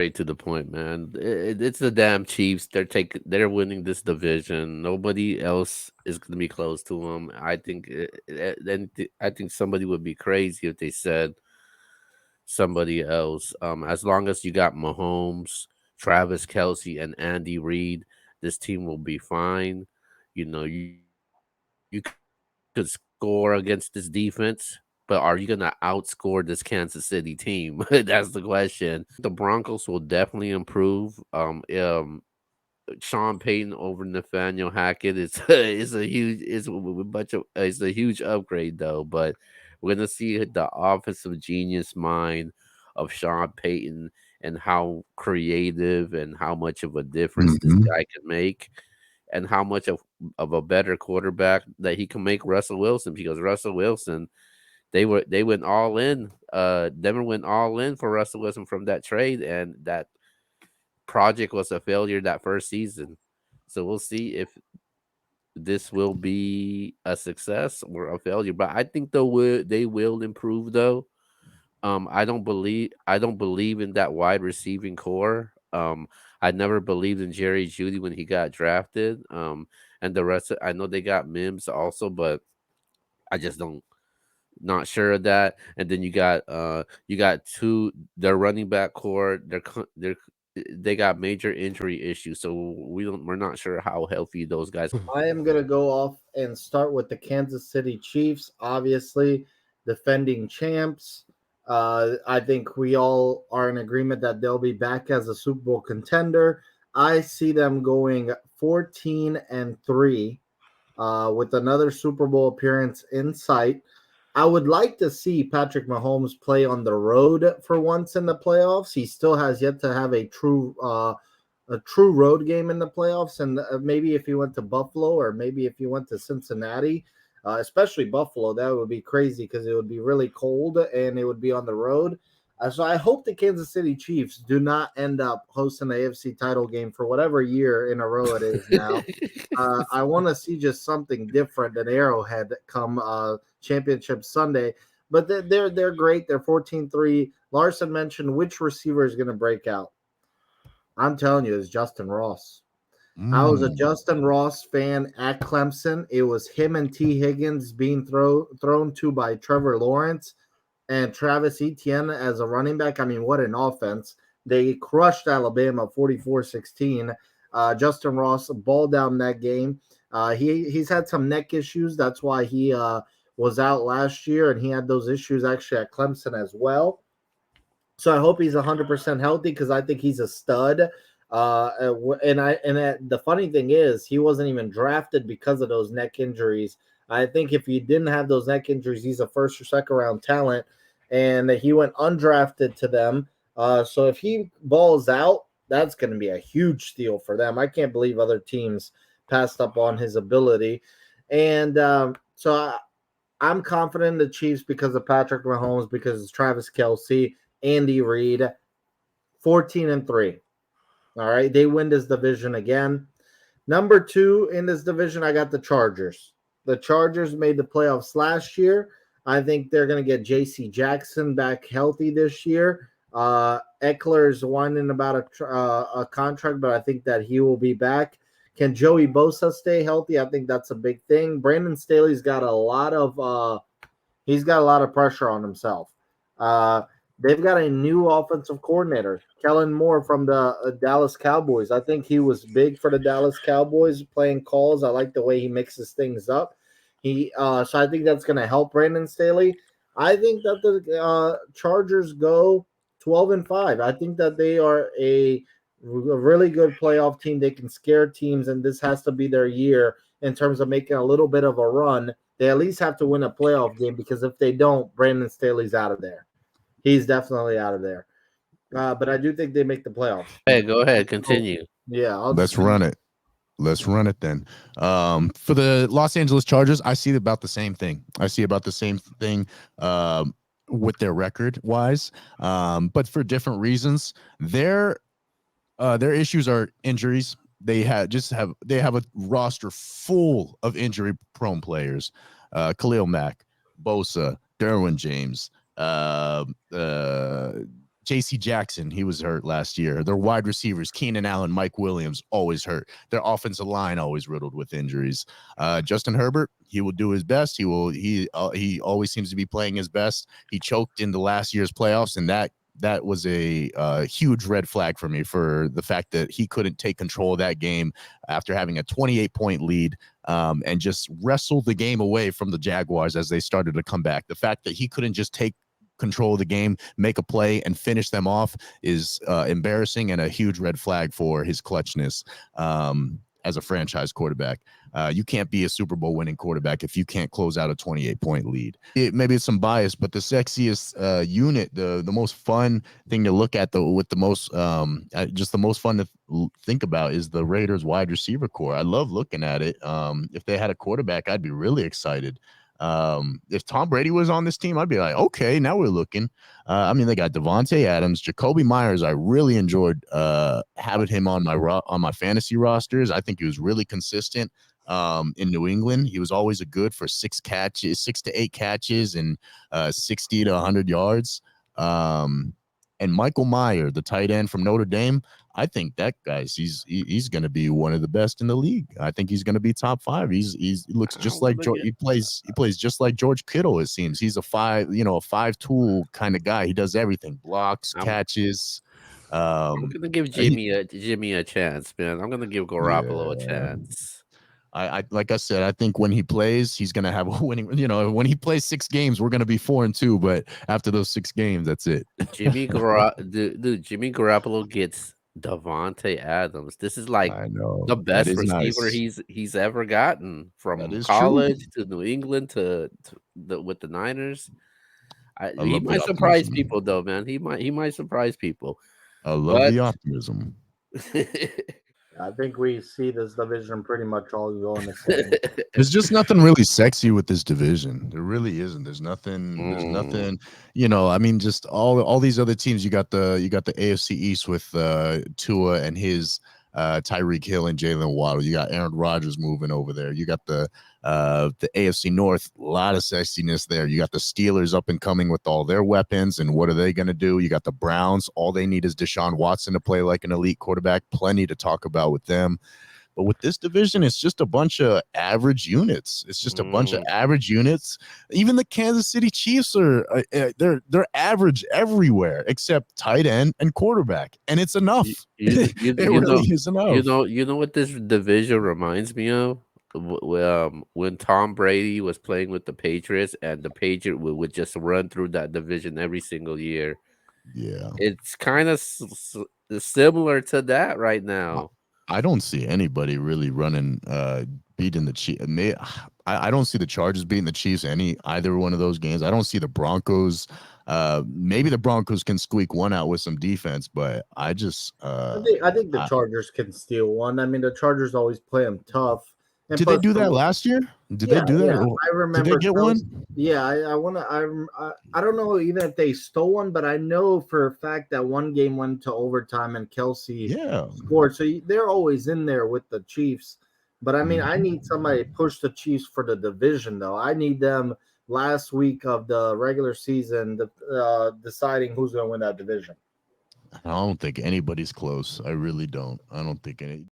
Straight to the point, man. It's the damn Chiefs. They're winning this division. Nobody else is going to be close to them. I think I think somebody would be crazy if they said somebody else. As long as you got Mahomes, Travis Kelsey, and Andy Reid, this team will be fine. You could score against this defense, but are you gonna outscore this Kansas City team? That's the question. I think the Broncos will definitely improve. Sean Payton over Nathaniel Hackett is is a huge upgrade though. But we're gonna see the offensive genius mind of Sean Payton and how creative and how much of a difference this Hmm. guy can make, and how much of a better quarterback that he can make Russell Wilson, because Russell Wilson, they went all in. Denver went all in for Russell Wilson from that trade, and that project was a failure that first season. So we'll see if this will be a success or a failure. But I think they will improve though. I don't believe in that wide receiving core. I never believed in Jerry Judy when he got drafted. And the rest I know they got Mims also, but I just don't not sure of that. And then you got two their running back core. They got major injury issues, so we're not sure how healthy those guys. I am going to go off and start with the Kansas City Chiefs, obviously defending champs. I think we all are in agreement that they'll be back as a Super Bowl contender. I see them going 14-3 with another Super Bowl appearance in sight. I would like to see Patrick Mahomes play on the road for once in the playoffs. He still has yet to have a true road game in the playoffs, and maybe if he went to Buffalo or maybe if he went to Cincinnati, especially Buffalo, that would be crazy because it would be really cold and it would be on the road. So I hope the Kansas City Chiefs do not end up hosting the AFC title game for whatever year in a row it is now. I want to see just something different than Arrowhead come Championship Sunday. But they're great. They're 14-3. Larson mentioned which receiver is going to break out. I'm telling you, it's Justin Ross. I was a Mm. Justin Ross fan at Clemson. It was him and T. Higgins being thrown to by Trevor Lawrence and Travis Etienne as a running back. I mean, what an offense. They crushed Alabama 44-16. Justin Ross balled down that game. He's had some neck issues. That's why he was out last year, and he had those issues actually at Clemson as well. So I hope he's 100% healthy because I think he's a stud. The funny thing is, he wasn't even drafted because of those neck injuries. I think if he didn't have those neck injuries, he's a first or second round talent, and he went undrafted to them. So if he balls out, that's going to be a huge steal for them. I can't believe other teams passed up on his ability, and I'm confident in the Chiefs because of Patrick Mahomes, because it's Travis Kelsey, Andy Reid, 14-3. All right, they win this division again. Number two in this division, I got the Chargers. The Chargers made the playoffs last year. I think they're going to get J.C. Jackson back healthy this year. Eckler's whining about a contract, but I think that he will be back. Can Joey Bosa stay healthy? I think that's a big thing. Brandon Staley's got a lot of he's got a lot of pressure on himself. Uh, they've got a new offensive coordinator, Kellen Moore from the Dallas Cowboys. I think he was big for the Dallas Cowboys playing calls. I like the way he mixes things up. So I think that's going to help Brandon Staley. I think that the Chargers go 12-5. I think that they are a really good playoff team. They can scare teams, and this has to be their year in terms of making a little bit of a run. They at least have to win a playoff game because if they don't, Brandon Staley's out of there. He's definitely out of there. But I do think they make the playoffs. Hey, go ahead, So, continue. yeah, I'll Let's just run it. Let's run it then. For the Los Angeles Chargers, I see about the same thing. I see about the same thing with their record wise, but for different reasons. Their issues are injuries. They have a roster full of injury prone players. Khalil Mack, Bosa, Derwin James, J.C. Jackson, he was hurt last year. Their wide receivers, Keenan Allen, Mike Williams, always hurt. Their offensive line always riddled with injuries. Justin Herbert, he will do his best. He always seems to be playing his best. He choked in the last year's playoffs, and that was a huge red flag for me for the fact that he couldn't take control of that game after having a 28-point lead and just wrestle the game away from the Jaguars as they started to come back. The fact that he couldn't just take control of the game, make a play, and finish them off is embarrassing and a huge red flag for his clutchness as a franchise quarterback. You can't be a Super Bowl winning quarterback if you can't close out a 28-point lead. Maybe it's some bias, but the sexiest unit, the most fun thing to look at, with the most just the most fun to think about is the Raiders wide receiver core. I love looking at it. If they had a quarterback, I'd be really excited. If Tom Brady was on this team, I'd be like, okay, now we're looking. I mean, they got Devontae Adams, Jacoby Myers. I really enjoyed having him on my fantasy rosters. I think he was really consistent. In New England, he was always a good for 6 to 8 catches, and 60 to 100 yards. And Michael Mayer, the tight end from Notre Dame, I think that he's going to be one of the best in the league. I think he's going to be top 5. He looks just like George. He plays just like George Kittle. It seems he's a 5 tool kind of guy. He does everything: blocks, catches. I'm gonna give Jimmy a chance, man. I'm gonna give Garoppolo a Yeah. chance. I like I said, I think when he plays, he's gonna have a winning. When he plays 6 games, we're gonna be 4-2. But after those 6 games, that's it. Jimmy Garoppolo gets Devontae Adams. This is like I know the that best is receiver nice. he's ever gotten That from is true. college to New England to with the Niners. I He love the might surprise optimism. people though, man. He might surprise people, I love but the optimism. I think we see this division pretty much all going the same. There's just nothing really sexy with this division. There really isn't. There's nothing. There's Mm, nothing. I mean, just all these other teams. You got the AFC East with Tua and his Tyreek Hill and Jalen Waddle. You got Aaron Rodgers moving over there. You got the AFC North. A lot of sexiness there. You got the Steelers up and coming with all their weapons. And what are they going to do? You got the Browns. All they need is Deshaun Watson to play like an elite quarterback. Plenty to talk about with them. But with this division, it's just a bunch of average units. It's just a bunch of mm. average units. Even the Kansas City Chiefs they're average everywhere except tight end and quarterback, and it's You, enough. you, It you, you really know, is enough. you know what this division reminds me of? When Tom Brady was playing with the Patriots, and the Patriots would just run through that division every single year. Yeah. It's kind of similar to that right I now. I don't see anybody really running, beating the Chiefs. I don't see the Chargers beating the Chiefs either one of those games. I don't see the Broncos. Maybe the Broncos can squeak one out with some defense, but I think the I, Chargers can steal one. I mean, the Chargers always play them tough, and did they plus, do that last year? Did they yeah, do that? yeah, I Did they remember get Kelsey. one? Yeah, I want to. I don't know even if they stole one, but I know for a fact that one game went to overtime and Kelsey Yeah. scored. So they're always in there with the Chiefs. But I mean, I Mhm. need somebody to push the Chiefs for the division, though. I need them last week of the regular season, deciding who's going to win that division. I don't think anybody's close. I really don't. I don't think any.